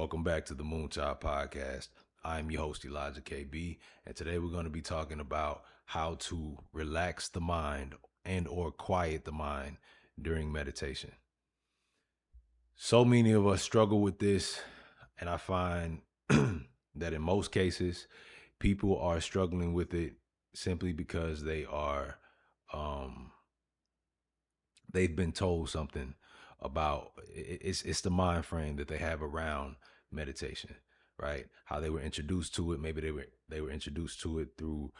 Welcome back to the Moonchild Podcast. I'm your host, Elijah KB, and today we're going to be talking about how to relax the mind and or quiet the mind during meditation. So many of us struggle with this, and I find that in most cases, people are struggling with it simply because um, they've been told something about it's the mind frame that they have around meditation, right? How they were introduced to it. Maybe they were introduced to it through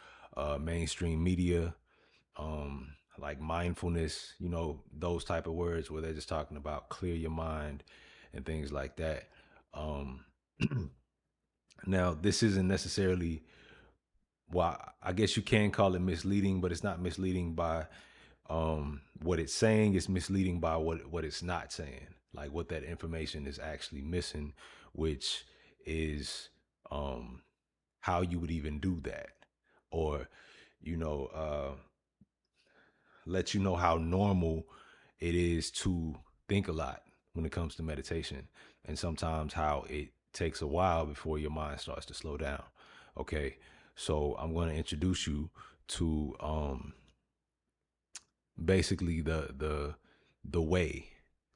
mainstream media, like mindfulness, those type of words where they're just talking about clear your mind and things like that. Um, Now, this isn't necessarily, well, I guess you can call it misleading, but it's not misleading by what it's saying. It's misleading by what it's not saying, like what that information is actually missing, which is um how you would even do that, or you know let you know how normal it is to think a lot when it comes to meditation, and sometimes how it takes a while before your mind starts to slow down. Okay, so I'm going to introduce you to basically the way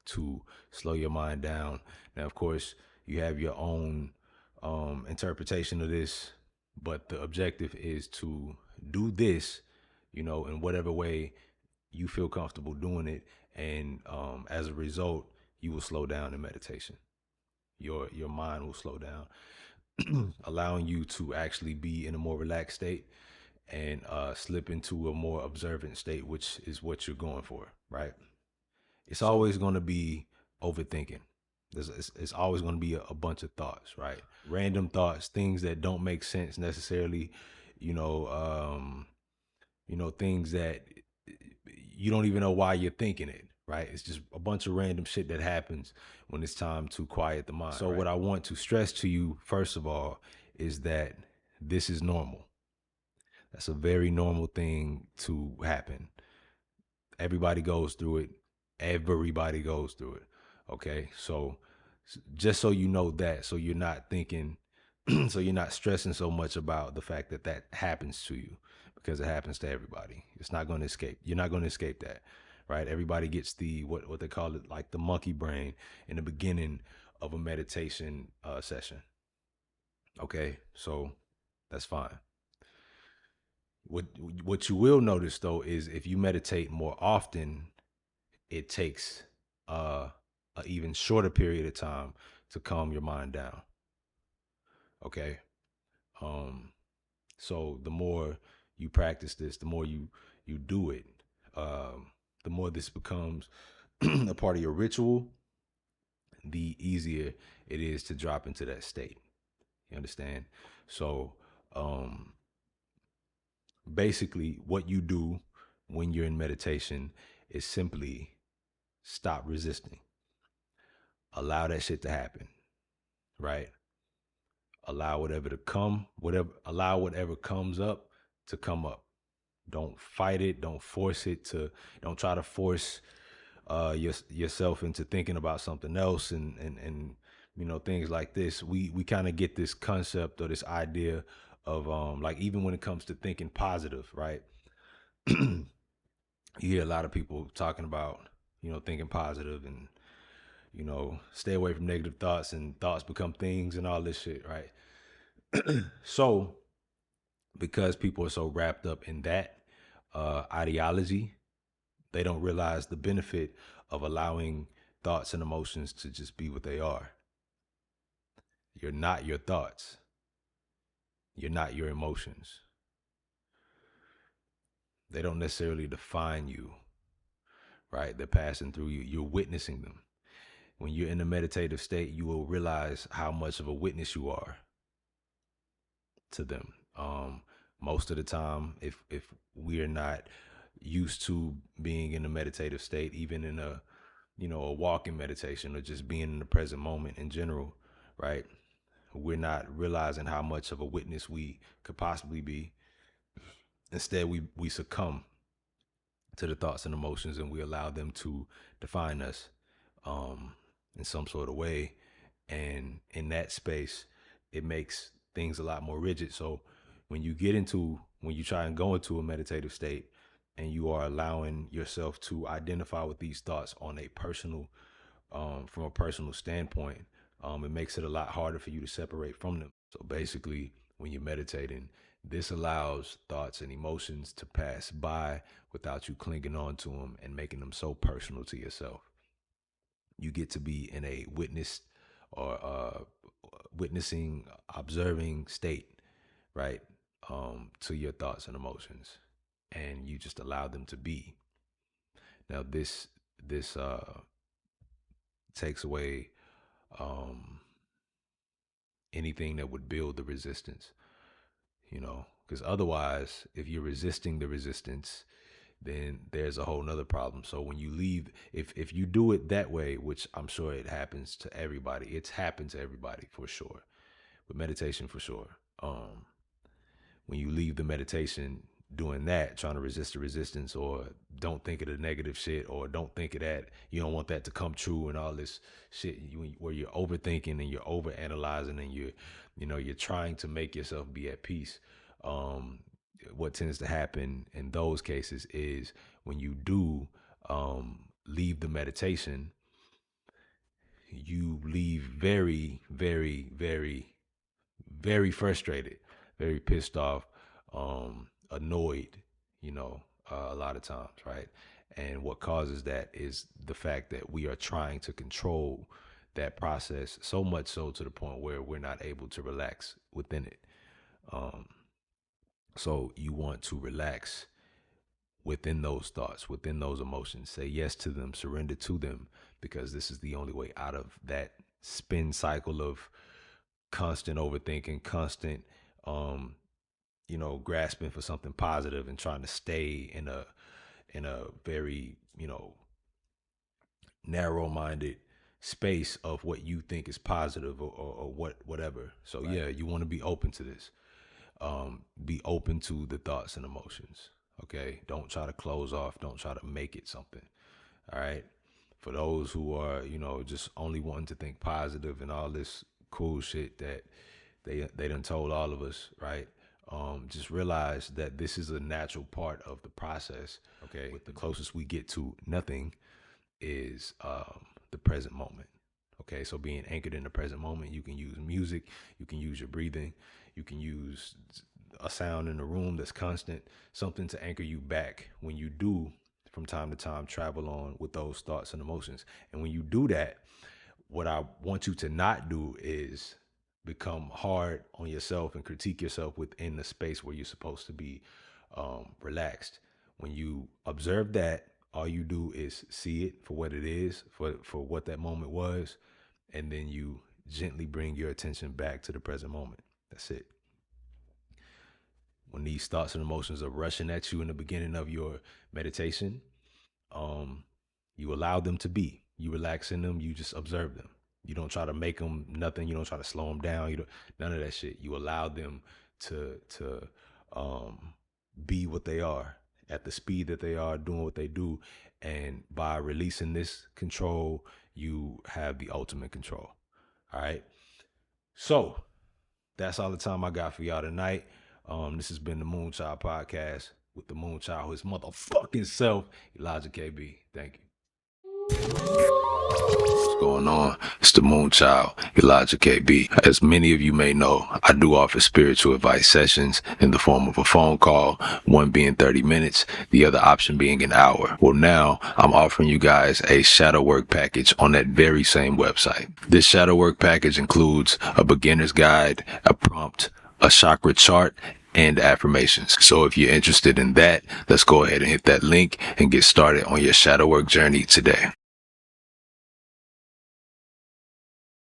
to slow your mind down. Now, of course, you have your own interpretation of this, but the objective is to do this, in whatever way you feel comfortable doing it, and as a result, you will slow down in meditation. Your mind will slow down, allowing you to actually be in a more relaxed state and slip into a more observant state, which is what you're going for, right? It's always going to be overthinking. It's always going to be a bunch of thoughts, right? Random thoughts, things that don't make sense necessarily, you know, um, things that you don't even know why you're thinking it, right? It's just a bunch of random shit that happens when it's time to quiet the mind. So, right? What I want to stress to you, first of all, is that this is normal. That's a very normal thing to happen. Everybody goes through it. Everybody goes through it. Okay. So just so you know that, so you're not thinking, so you're not stressing so much about the fact that that happens to you, because it happens to everybody. It's not going to escape. You're not going to escape that, right? Everybody gets the what they call it, like the monkey brain in the beginning of a meditation session. Okay, so that's fine. What what you will notice though is if you meditate more often, it takes a even shorter period of time to calm your mind down. Okay. Um so the more you practice this, the more you do it, the more this becomes a part of your ritual, the easier it is to drop into that state. You understand? So um basically what you do when you're in meditation is simply stop resisting. Allow that shit to happen, right? Allow whatever to come, allow whatever comes up to come up. Don't fight it, don't try to force yourself into thinking about something else, and things like this. We kind of get this concept or this idea of like, even when it comes to thinking positive, right? You hear a lot of people talking about, thinking positive, and stay away from negative thoughts, and thoughts become things and all this shit, right? So because people are so wrapped up in that ideology, they don't realize the benefit of allowing thoughts and emotions to just be what they are. You're not your thoughts. You're not your emotions. They don't necessarily define you, right? They're passing through you. You're witnessing them. When you're in a meditative state, you will realize how much of a witness you are to them. Most of the time, if we're not used to being in a meditative state, even in a walking meditation, or just being in the present moment in general, right? We're not realizing how much of a witness we could possibly be. Instead, we succumb to the thoughts and emotions, and we allow them to define us, in some sort of way. And in that space, it makes things a lot more rigid. So when you try and go into a meditative state and you are allowing yourself to identify with these thoughts on a personal, from a personal standpoint, it makes it a lot harder for you to separate from them. So basically, when you're meditating, this allows thoughts and emotions to pass by without you clinging on to them and making them so personal to yourself. You get to be in a or witnessing, observing state, right? To your thoughts and emotions, and you just allow them to be. Now, this takes away um, anything that would build the resistance, because otherwise, if you're resisting the resistance, then there's a whole nother problem. So when you leave, if you do it that way, which I'm sure it happens to everybody, it's happened to everybody for sure, with meditation for sure. When you leave the meditation doing that, trying to resist the resistance, or don't think of the negative shit, or don't think of that, you don't want that to come true, and all this shit, where you're overthinking and you're overanalyzing and you're trying to make yourself be at peace. What tends to happen in those cases is when you do leave the meditation, you leave very, very, very, very frustrated, very pissed off, annoyed, a lot of times, right? And what causes that is the fact that we are trying to control that process so much so to the point where we're not able to relax within it. Um, so you want to relax within those thoughts, within those emotions, say yes to them, surrender to them, because this is the only way out of that spin cycle of constant overthinking, constant, um, grasping for something positive and trying to stay in a very, narrow minded space of what you think is positive, or whatever. So right. Yeah, you want to be open to this. Be open to the thoughts and emotions. Okay. Don't try to close off. Don't try to make it something. All right. For those who are, just only wanting to think positive and all this cool shit that they done told all of us, right? Just realize that this is a natural part of the process. Okay. The closest we get to nothing is the present moment. Okay. So being anchored in the present moment, you can use music, you can use your breathing, you can use a sound in the room that's constant, something to anchor you back when you do from time to time travel on with those thoughts and emotions. And when you do that, what I want you to not do is become hard on yourself and critique yourself within the space where you're supposed to be relaxed. When you observe that, all you do is see it for what it is, for what that moment was, and then you gently bring your attention back to the present moment. That's it. When these thoughts and emotions are rushing at you in the beginning of your meditation, you allow them to be. You relax in them. You just observe them. You don't try to make them nothing. You don't try to slow them down. You don't, none of that shit. You allow them to be what they are at the speed that they are, doing what they do. And by releasing this control, you have the ultimate control. All right. So that's all the time I got for y'all tonight. This has been the Moonchild Podcast with the Moonchild, his motherfucking self, Elijah KB. Thank you. What's going on? It's the Moonchild, Elijah KB. As many of you may know, I do offer spiritual advice sessions in the form of a phone call, one being 30 minutes, the other option being an hour. Well, now I'm offering you guys a shadow work package on that very same website. This shadow work package includes a beginner's guide, a prompt, a chakra chart, and affirmations. So if you're interested in that, let's go ahead and hit that link and get started on your shadow work journey today.